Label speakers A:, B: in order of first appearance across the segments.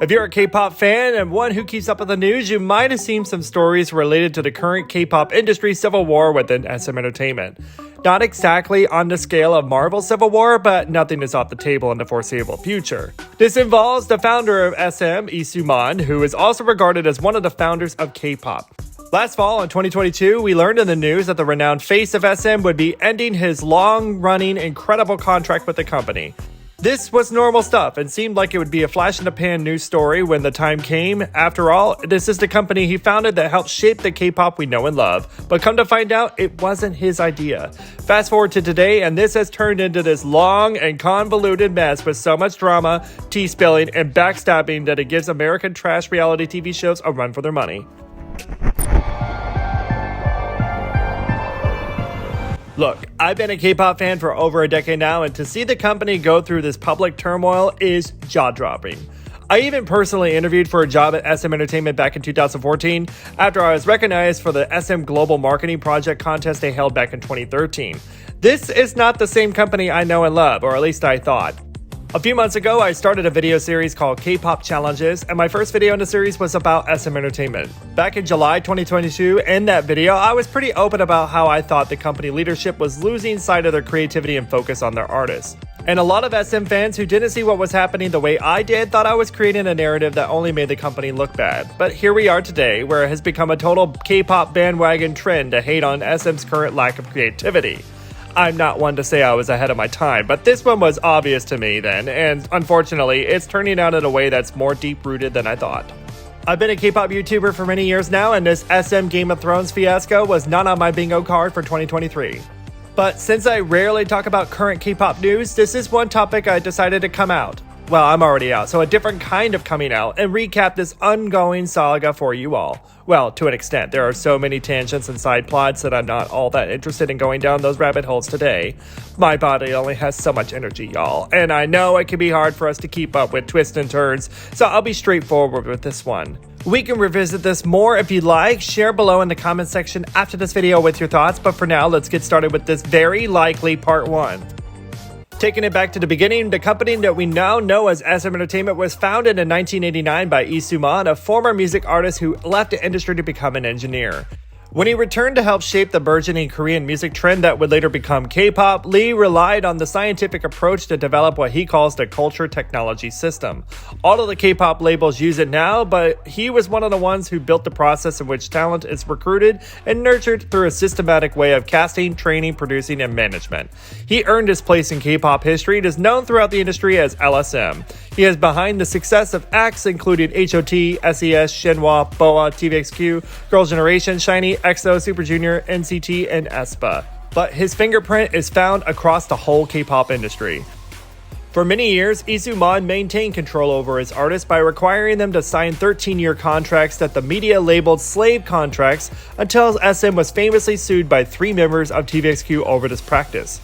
A: If you're a K-pop fan and one who keeps up with the news, you might have seen some stories related to the current K-pop industry civil war within SM Entertainment. Not exactly on the scale of Marvel's Civil War, but nothing is off the table in the foreseeable future. This involves the founder of SM, Lee Soo Man, who is also regarded as one of the founders of K-pop. Last fall in 2022, we learned in the news that the renowned face of SM would be ending his long-running, incredible contract with the company. This was normal stuff and seemed like it would be a flash-in-the-pan news story when the time came. After all, this is the company he founded that helped shape the K-pop we know and love. But come to find out, it wasn't his idea. Fast forward to today, and this has turned into this long and convoluted mess with so much drama, tea-spilling, and backstabbing that it gives American trash reality TV shows a run for their money. Look, I've been a K-pop fan for over a decade now, and to see the company go through this public turmoil is jaw-dropping. I even personally interviewed for a job at SM Entertainment back in 2014 after I was recognized for the SM Global Marketing Project contest they held back in 2013. This is not the same company I know and love, or at least I thought. A few months ago, I started a video series called K-Pop Challenges, and my first video in the series was about SM Entertainment. Back in July 2022, in that video, I was pretty open about how I thought the company leadership was losing sight of their creativity and focus on their artists. And a lot of SM fans who didn't see what was happening the way I did thought I was creating a narrative that only made the company look bad. But here we are today, where it has become a total K-pop bandwagon trend to hate on SM's current lack of creativity. I'm not one to say I was ahead of my time, but this one was obvious to me then, and unfortunately, it's turning out in a way that's more deep-rooted than I thought. I've been a K-pop YouTuber for many years now, and this SM Game of Thrones fiasco was not on my bingo card for 2023. But since I rarely talk about current K-pop news, this is one topic I decided to come out. Well, I'm already out, so a different kind of coming out, and recap this ongoing saga for you all. Well, to an extent, there are so many tangents and side plots that I'm not all that interested in going down those rabbit holes today. My body only has so much energy, y'all, and I know it can be hard for us to keep up with twists and turns, so I'll be straightforward with this one. We can revisit this more if you'd like. Share below in the comment section after this video with your thoughts, but for now, let's get started with this very likely part 1. Taking it back to the beginning, the company that we now know as SM Entertainment was founded in 1989 by Lee Soo Man, a former music artist who left the industry to become an engineer. When he returned to help shape the burgeoning Korean music trend that would later become K-pop, Lee relied on the scientific approach to develop what he calls the culture technology system. All of the K-pop labels use it now, but he was one of the ones who built the process in which talent is recruited and nurtured through a systematic way of casting, training, producing, and management. He earned his place in K-pop history and is known throughout the industry as LSM. He is behind the success of acts including HOT, SES, Shinhwa, BoA, TVXQ, Girls' Generation, SHINee, EXO, Super Junior, NCT, and aespa. But his fingerprint is found across the whole K-pop industry. For many years, Lee Soo Man maintained control over his artists by requiring them to sign 13-year contracts that the media labeled slave contracts until SM was famously sued by 3 members of TVXQ over this practice.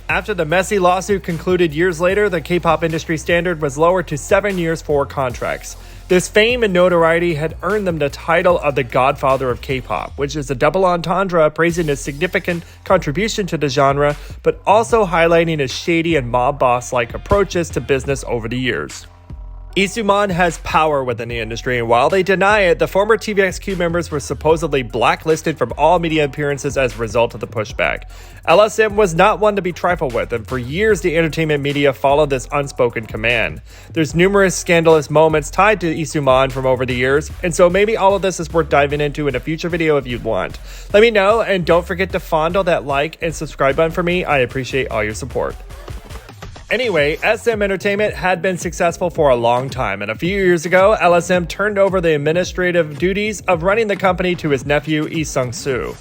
A: After the messy lawsuit concluded years later, the K-pop industry standard was lowered to 7 years for contracts. This fame and notoriety had earned them the title of the Godfather of K-pop, which is a double entendre praising his significant contribution to the genre, but also highlighting his shady and mob boss-like approaches to business over the years. Lee Soo Man has power within the industry, and while they deny it, the former TVXQ members were supposedly blacklisted from all media appearances as a result of the pushback. LSM was not one to be trifled with, and for years the entertainment media followed this unspoken command. There's numerous scandalous moments tied to Lee Soo Man from over the years, and so maybe all of this is worth diving into in a future video if you want. Let me know, and don't forget to fondle that like and subscribe button for me. I appreciate all your support. Anyway, SM Entertainment had been successful for a long time, and a few years ago, LSM turned over the administrative duties of running the company to his nephew, Lee Sung Soo.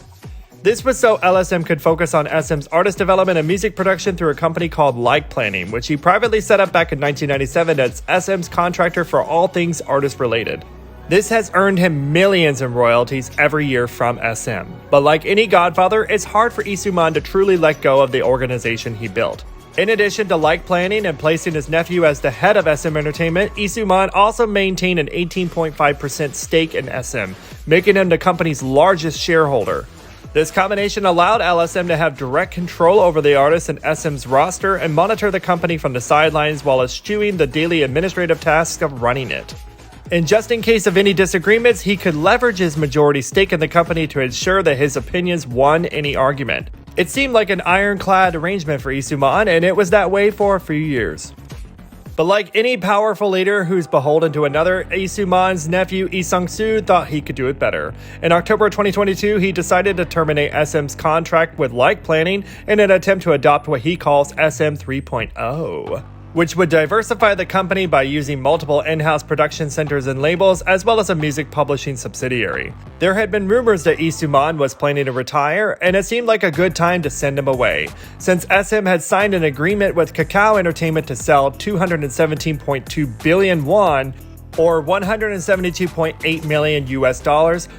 A: This was so LSM could focus on SM's artist development and music production through a company called Like Planning, which he privately set up back in 1997 as SM's contractor for all things artist-related. This has earned him millions in royalties every year from SM. But like any godfather, it's hard for Lee Soo Man to truly let go of the organization he built. In addition to Like Planning and placing his nephew as the head of SM Entertainment, Lee Soo Man also maintained an 18.5% stake in SM, making him the company's largest shareholder. This combination allowed LSM to have direct control over the artists in SM's roster and monitor the company from the sidelines while eschewing the daily administrative tasks of running it. And just in case of any disagreements, he could leverage his majority stake in the company to ensure that his opinions won any argument. It seemed like an ironclad arrangement for Lee Soo Man, and it was that way for a few years. But like any powerful leader who's beholden to another, Lee Soo Man's nephew Lee Sung Soo thought he could do it better. In October 2022, he decided to terminate SM's contract with Like Planning in an attempt to adopt what he calls SM 3.0. which would diversify the company by using multiple in-house production centers and labels, as well as a music publishing subsidiary. There had been rumors that Lee Soo Man was planning to retire, and it seemed like a good time to send him away, since SM had signed an agreement with Kakao Entertainment to sell 217.2 billion won, or $172.8 million US,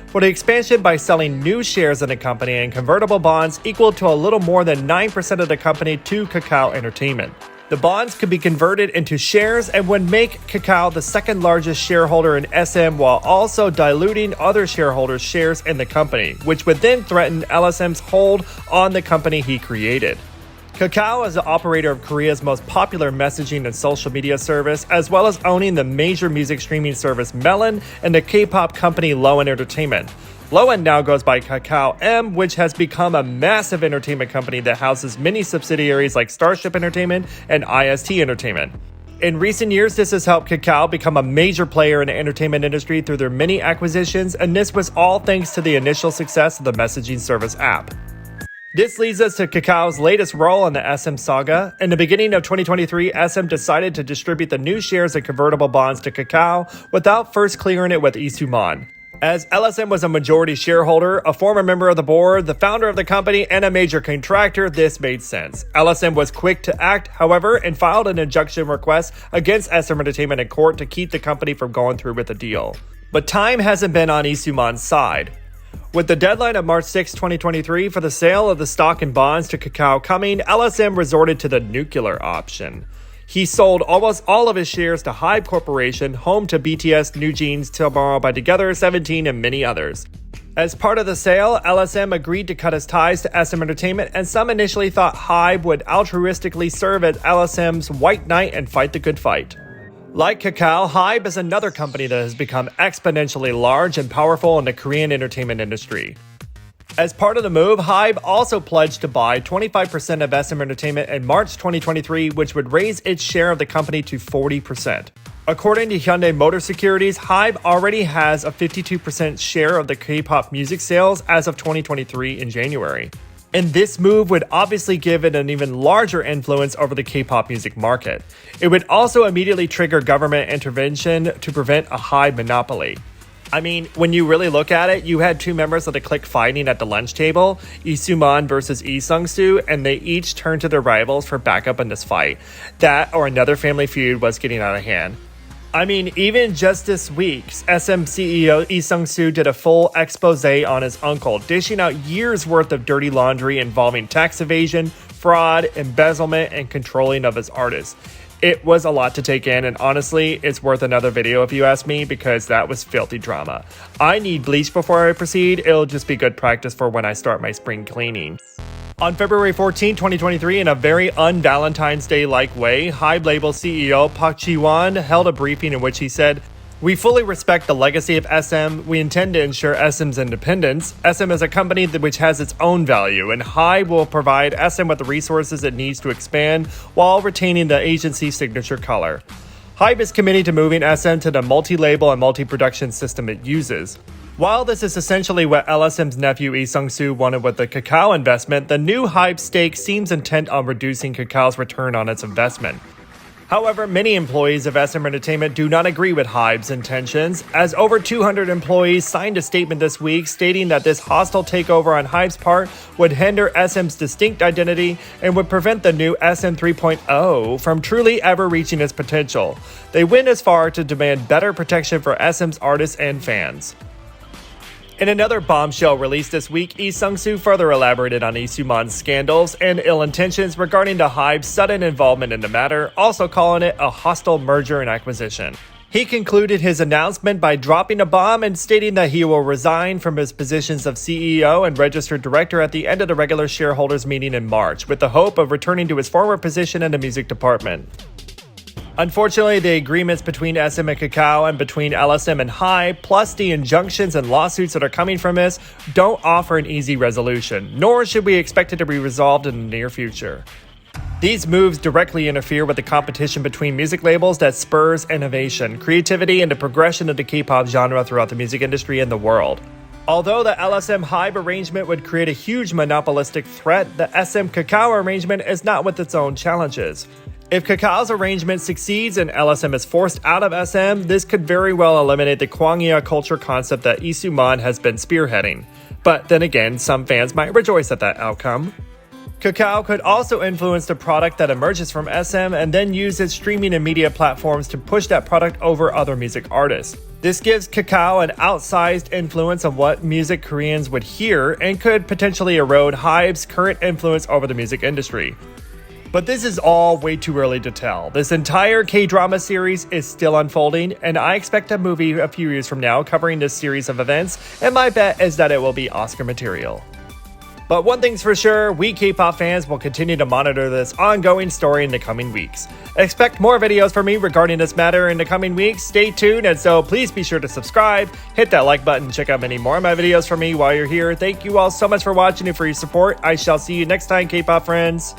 A: for the expansion by selling new shares in the company and convertible bonds equal to a little more than 9% of the company to Kakao Entertainment. The bonds could be converted into shares and would make Kakao the second largest shareholder in SM, while also diluting other shareholders' shares in the company, which would then threaten LSM's hold on the company he created. Kakao is the operator of Korea's most popular messaging and social media service, as well as owning the major music streaming service Melon and the K-pop company Loan Entertainment. Loan now goes by Kakao M, which has become a massive entertainment company that houses many subsidiaries like Starship Entertainment and IST Entertainment. In recent years, this has helped Kakao become a major player in the entertainment industry through their many acquisitions, and this was all thanks to the initial success of the messaging service app. This leads us to Kakao's latest role in the SM saga. In the beginning of 2023, SM decided to distribute the new shares and convertible bonds to Kakao without first clearing it with Lee Soo Man. As LSM was a majority shareholder, a former member of the board, the founder of the company, and a major contractor, this made sense. LSM was quick to act, however, and filed an injunction request against SM Entertainment in court to keep the company from going through with the deal. But time hasn't been on Lee Soo Man's side. With the deadline of March 6, 2023 for the sale of the stock and bonds to Kakao coming, LSM resorted to the nuclear option. He sold almost all of his shares to HYBE Corporation, home to BTS, New Jeans, Tomorrow by Together, 17, and many others. As part of the sale, LSM agreed to cut his ties to SM Entertainment, and some initially thought HYBE would altruistically serve as LSM's white knight and fight the good fight. Like Kakao, HYBE is another company that has become exponentially large and powerful in the Korean entertainment industry. As part of the move, HYBE also pledged to buy 25% of SM Entertainment in March 2023, which would raise its share of the company to 40%. According to Hyundai Motor Securities, HYBE already has a 52% share of the K-pop music sales as of 2023 in January. And this move would obviously give it an even larger influence over the K-pop music market. It would also immediately trigger government intervention to prevent a HYBE monopoly. I mean, when you really look at it, you had two members of the clique fighting at the lunch table, Lee Soo Man versus Lee Sung Soo, and they each turned to their rivals for backup in this fight. That or another family feud was getting out of hand. I mean, even just this week, SM CEO Lee Sung Soo did a full expose on his uncle, dishing out years worth of dirty laundry involving tax evasion, fraud, embezzlement, and controlling of his artists. It was a lot to take in, and honestly, it's worth another video if you ask me, because that was filthy drama. I need bleach before I proceed. It'll just be good practice for when I start my spring cleaning. On February 14, 2023, in a very un-Valentine's Day-like way, HYBE label CEO Park Ji-won held a briefing in which he said, "We fully respect the legacy of SM. We intend to ensure SM's independence. SM is a company which has its own value, and HYBE will provide SM with the resources it needs to expand while retaining the agency's signature color. HYBE is committed to moving SM to the multi-label and multi-production system it uses." While this is essentially what LSM's nephew Lee Sung Soo wanted with the Kakao investment, the new HYBE stake seems intent on reducing Kakao's return on its investment. However, many employees of SM Entertainment do not agree with HYBE's intentions, as over 200 employees signed a statement this week stating that this hostile takeover on HYBE's part would hinder SM's distinct identity and would prevent the new SM 3.0 from truly ever reaching its potential. They went as far to demand better protection for SM's artists and fans. In another bombshell released this week, Lee Sung Soo further elaborated on Lee Soo Man's scandals and ill intentions regarding the HYBE's sudden involvement in the matter, also calling it a hostile merger and acquisition. He concluded his announcement by dropping a bomb and stating that he will resign from his positions of CEO and registered director at the end of the regular shareholders meeting in March, with the hope of returning to his former position in the music department. Unfortunately, the agreements between SM and Kakao and between LSM and HYBE, plus the injunctions and lawsuits that are coming from this, don't offer an easy resolution, nor should we expect it to be resolved in the near future. These moves directly interfere with the competition between music labels that spurs innovation, creativity, and the progression of the K-pop genre throughout the music industry and the world. Although the LSM HYBE arrangement would create a huge monopolistic threat, the SM Kakao arrangement is not with its own challenges. If Kakao's arrangement succeeds and LSM is forced out of SM, this could very well eliminate the Kwangya culture concept that Lee Soo Man has been spearheading. But then again, some fans might rejoice at that outcome. Kakao could also influence the product that emerges from SM and then use its streaming and media platforms to push that product over other music artists. This gives Kakao an outsized influence on what music Koreans would hear and could potentially erode HYBE's current influence over the music industry. But this is all way too early to tell. This entire K-drama series is still unfolding, and I expect a movie a few years from now covering this series of events, and my bet is that it will be Oscar material. But one thing's for sure, we K-pop fans will continue to monitor this ongoing story in the coming weeks. Expect more videos from me regarding this matter in the coming weeks. Stay tuned, and so please be sure to subscribe, hit that like button, check out many more of my videos from me while you're here. Thank you all so much for watching and for your support. I shall see you next time, K-pop friends.